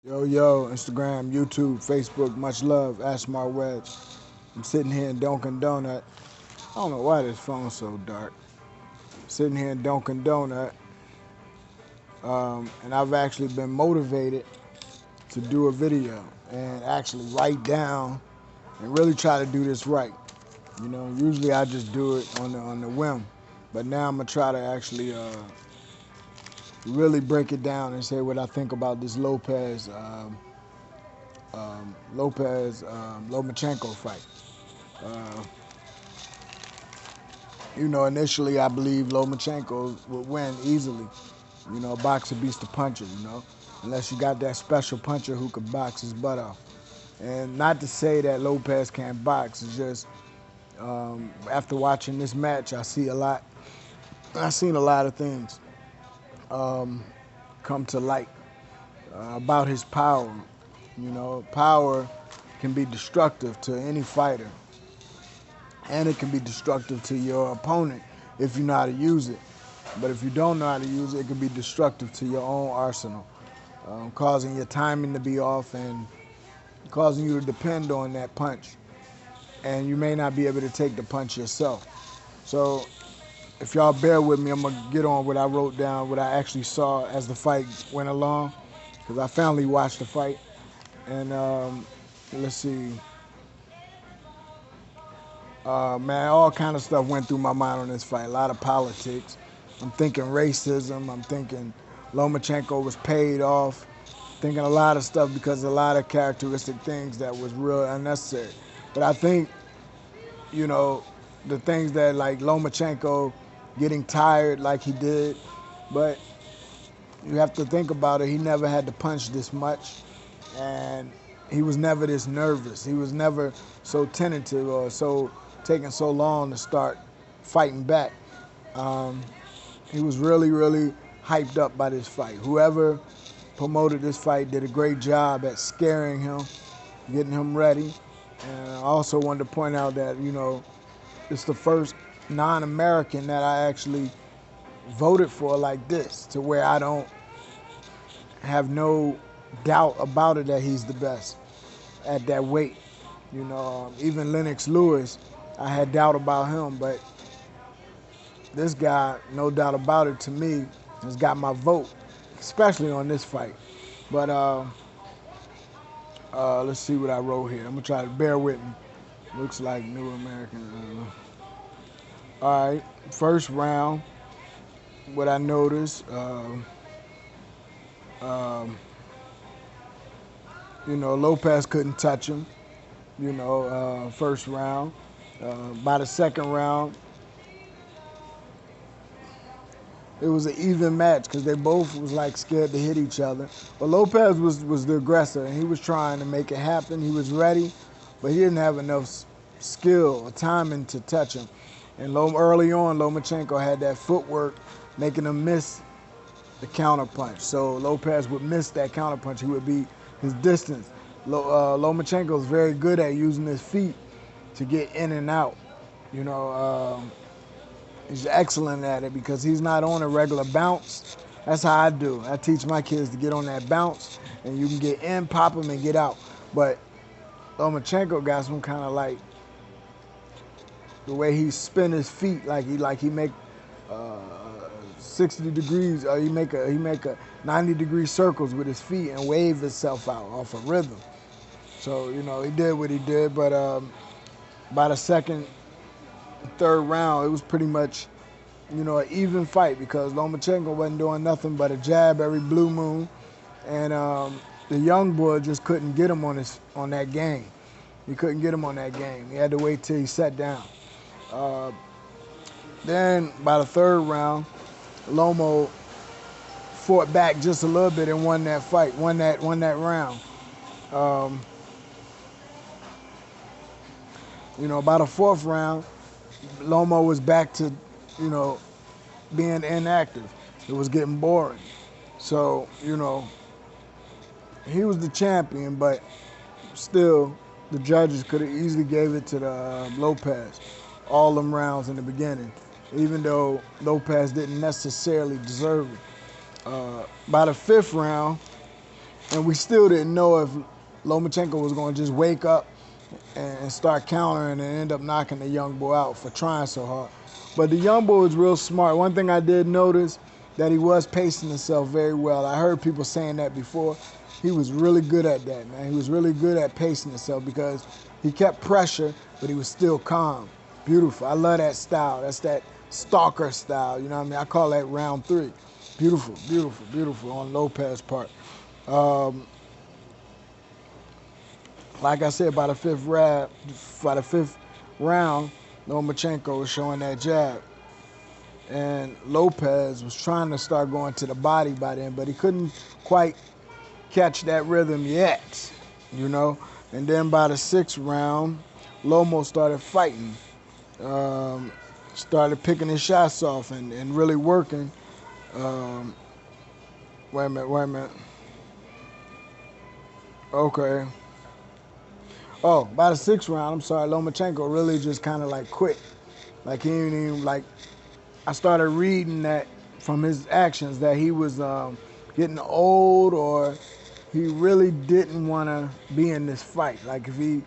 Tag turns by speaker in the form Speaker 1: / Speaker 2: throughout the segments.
Speaker 1: Yo, Instagram, YouTube, Facebook, much love, Ask My Web. I'm sitting here in Dunkin' Donut. I don't know why this phone's so dark. Sitting here in Dunkin' Donut, and I've actually been motivated to do a video and actually write down and really try to do this right. Usually I just do it on the whim, but now I'm gonna try to actually really break it down and say what I think about this Lomachenko fight. Uh, initially I believed Lomachenko would win easily. A boxer beats the puncher, unless you got that special puncher who could box his butt off. And not to say that Lopez can't box, it's just after watching this match, I've seen a lot of things come to light about his power. Power can be destructive to any fighter, and it can be destructive to your opponent if you know how to use it. But if you don't know how to use it, it can be destructive to your own arsenal, causing your timing to be off and causing you to depend on that punch. And you may not be able to take the punch yourself. So if y'all bear with me, I'm going to get on what I wrote down, what I actually saw as the fight went along, because I finally watched the fight. And let's see. Man, all kind of stuff went through my mind on this fight. A lot of politics. I'm thinking racism. I'm thinking Lomachenko was paid off. Thinking a lot of stuff because a lot of characteristic things that was real unnecessary. But I think, the things that like Lomachenko getting tired like he did, but you have to think about it. He never had to punch this much, and he was never this nervous. He was never so tentative or so taking so long to start fighting back. He was really, really hyped up by this fight. Whoever promoted this fight did a great job at scaring him, getting him ready. And I also wanted to point out that, it's the first non-American that I actually voted for like this, to where I don't have no doubt about it that he's the best at that weight. Even Lennox Lewis, I had doubt about him, but this guy, no doubt about it, to me, has got my vote, especially on this fight. But let's see what I wrote here. I'm gonna try to bear with me. Looks like New American. All right, first round. What I noticed, Lopez couldn't touch him. First round. By the second round, it was an even match because they both was like scared to hit each other. But Lopez was the aggressor, and he was trying to make it happen. He was ready, but he didn't have enough skill or timing to touch him. And early on, Lomachenko had that footwork, making him miss the counterpunch. So Lopez would miss that counterpunch. He would be his distance. Lomachenko is very good at using his feet to get in and out. He's excellent at it because he's not on a regular bounce. That's how I do. I teach my kids to get on that bounce, and you can get in, pop them, and get out. But Lomachenko got some kind of like the way he spin his feet, like he make 60 degrees, or he make a 90-degree circles with his feet and wave himself out off a rhythm. So he did what he did, but by the second, third round, it was pretty much an even fight because Lomachenko wasn't doing nothing but a jab every blue moon, and the young boy just couldn't get him on that game. He couldn't get him on that game. He had to wait till he sat down. Then by the third round, Lomo fought back just a little bit and won that fight, won that round. By the fourth round, Lomo was back to, being inactive. It was getting boring. So, he was the champion, but still, the judges could have easily gave it to the Lopez, all them rounds in the beginning, even though Lopez didn't necessarily deserve it. By the fifth round, And we still didn't know if Lomachenko was going to just wake up and start countering and end up knocking the young boy out for trying so hard. But the young boy was real smart. One thing I did notice, that he was pacing himself very well. I heard people saying that before. He was really good at that, man. He was really good at pacing himself because he kept pressure, but he was still calm. Beautiful. I love that style. That's that stalker style. You know what I mean? I call that round 3. Beautiful, beautiful, beautiful on Lopez's part. Like I said, by the fifth round, Lomachenko was showing that jab. And Lopez was trying to start going to the body by then, but he couldn't quite catch that rhythm yet, you know. And then by the 6th round, Lomo started fighting, started picking his shots off and really working. Wait a minute. Okay. Oh, by the 6th round, I'm sorry, Lomachenko really just kind of like quit. Like he didn't even like, I started reading that from his actions that he was getting old, or he really didn't want to be in this fight. Like if he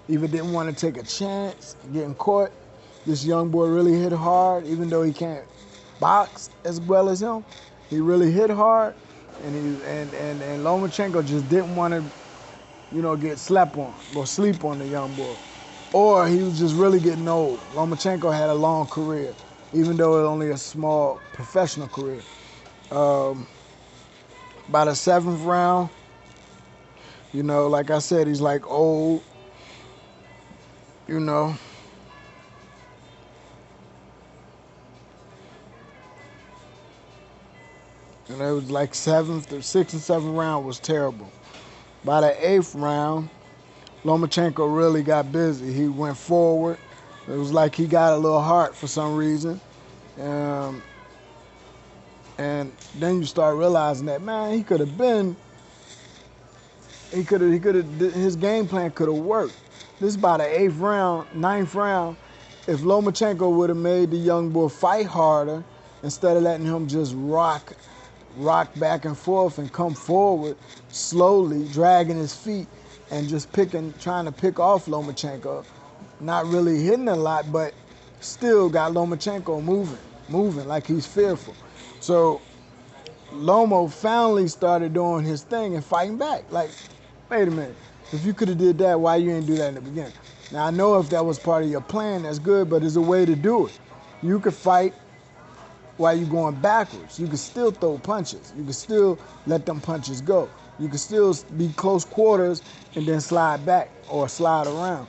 Speaker 1: even didn't want to take a chance getting caught, this young boy really hit hard, even though he can't box as well as him. He really hit hard, and Lomachenko just didn't want to, you know, get slept on or sleep on the young boy. Or he was just really getting old. Lomachenko had a long career, even though it was only a small professional career. By the 7th round, you know, like I said, he's like old, you know. And it was like 6th and 7th round was terrible. By the 8th round, Lomachenko really got busy. He went forward. It was like he got a little heart for some reason. And then you start realizing that, man, he could have been, his game plan could have worked. This is by the 8th round, 9th round. If Lomachenko would have made the young boy fight harder, instead of letting him just rock back and forth and come forward slowly, dragging his feet and just trying to pick off Lomachenko, not really hitting a lot, but still got Lomachenko moving like he's fearful. So Lomo finally started doing his thing and fighting back. Like, wait a minute, if you could have did that, why you didn't do that in the beginning? Now I know if that was part of your plan, that's good, but there's a way to do it. You could fight while you're going backwards. You can still throw punches. You can still let them punches go. You can still be close quarters and then slide back or slide around.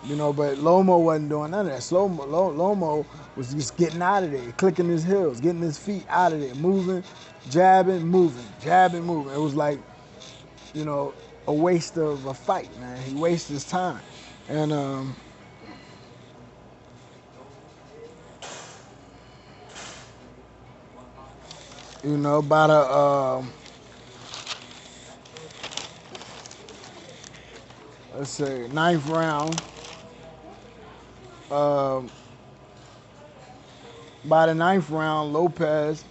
Speaker 1: You know, but Lomo wasn't doing none of that. Lomo was just getting out of there, clicking his heels, getting his feet out of there, moving, jabbing, moving. It was like, you know, a waste of a fight, man. He wasted his time. And you know, by the let's say 9th round, by the 9th round, Lopez,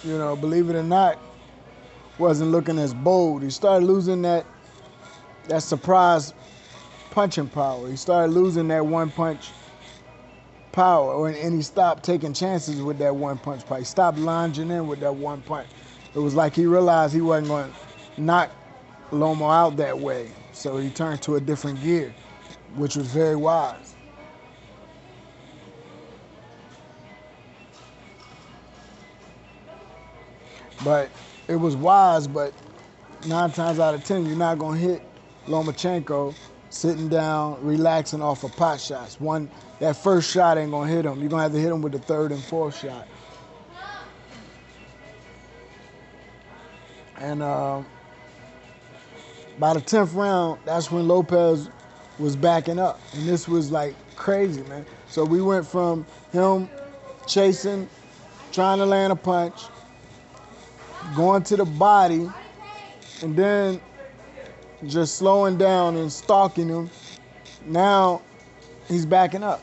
Speaker 1: you know, believe it or not, wasn't looking as bold. He started losing that surprise punching power. He started losing that one punch power, and he stopped taking chances with that one punch power. He stopped lunging in with that one punch. It was like he realized he wasn't going to knock Lomo out that way, so he turned to a different gear, which was very wise. But it was wise, but 9 times out of 10, you're not going to hit Lomachenko sitting down, relaxing off of pot shots. That first shot ain't going to hit him. You're going to have to hit him with the 3rd and 4th shot. And by the 10th round, that's when Lopez was backing up. And this was like crazy, man. So we went from him chasing, trying to land a punch, going to the body, and then just slowing down and stalking him. Now he's backing up.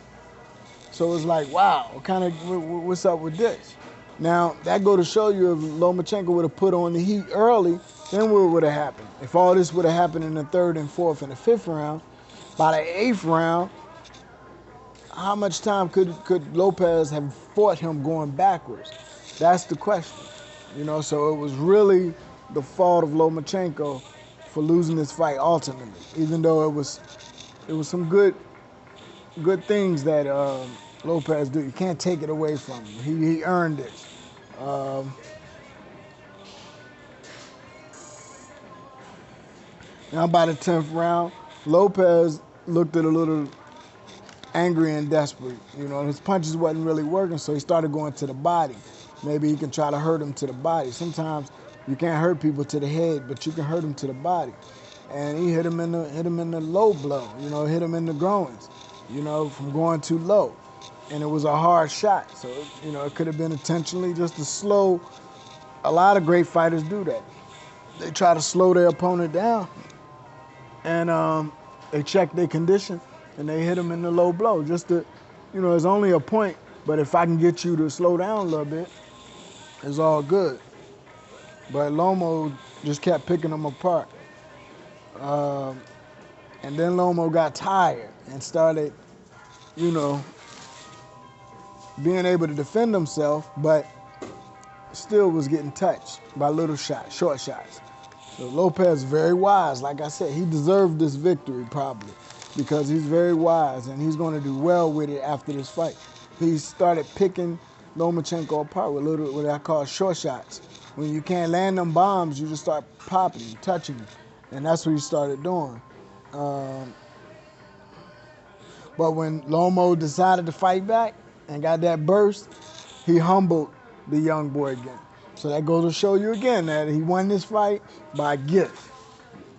Speaker 1: So it's like, wow, what's up with this? Now that go to show you if Lomachenko would have put on the heat early, then what would have happened? If all this would have happened in the third and fourth and the fifth round, by the eighth round, how much time could Lopez have fought him going backwards? That's the question. You know, so it was really the fault of Lomachenko for losing this fight ultimately, even though it was some good things that Lopez did. You can't take it away from him. He earned it. Now by the 10th round, Lopez looked a little angry and desperate. You know, his punches wasn't really working, so he started going to the body. Maybe he can try to hurt him to the body. Sometimes you can't hurt people to the head, but you can hurt them to the body. And he hit him in the low blow. You know, hit him in the groins. You know, from going too low, and it was a hard shot. So you know, it could have been intentionally just to slow. A lot of great fighters do that. They try to slow their opponent down, and they check their condition, and they hit them in the low blow. Just to, you know, it's only a point, but if I can get you to slow down a little bit, it's all good. But Lomo just kept picking them apart. And then Lomo got tired and started, you know, being able to defend himself, but still was getting touched by little shots, short shots. So Lopez, very wise. Like I said, he deserved this victory probably because he's very wise and he's going to do well with it after this fight. He started picking Lomachenko apart with what I call short shots. When you can't land them bombs, you just start popping, touching, and that's what he started doing. But when Lomo decided to fight back and got that burst, he humbled the young boy again. So that goes to show you again that he won this fight by gift,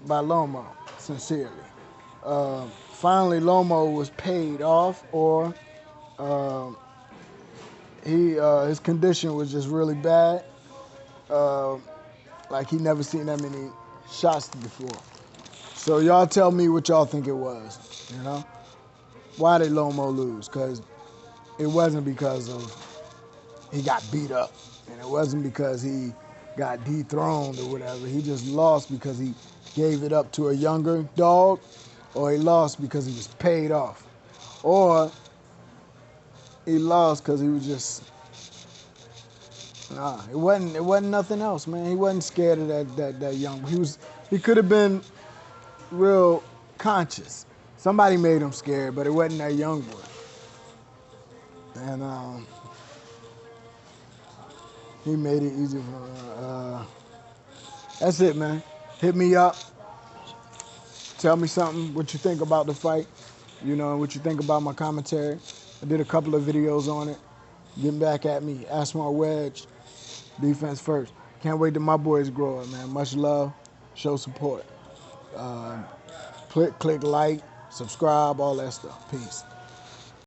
Speaker 1: by Lomo, sincerely. Finally, Lomo was paid off, or his condition was just really bad. Like he never seen that many shots before. So y'all tell me what y'all think it was, you know? Why did Lomo lose? Because it wasn't because he got beat up, and it wasn't because he got dethroned or whatever. He just lost because he gave it up to a younger dog, or he lost because he was paid off, or he lost because he was just, nah, it wasn't nothing else, man. He wasn't scared of that young. He could have been real conscious. Somebody made him scared, but it wasn't that young boy. And he made it easy for that's it, man. Hit me up. Tell me something, what you think about the fight. You know, what you think about my commentary. I did a couple of videos on it. Get back at me. Ask my wedge. Defense first. Can't wait till my boys grow up, man. Much love. Show support. Click like, subscribe, all that stuff. Peace.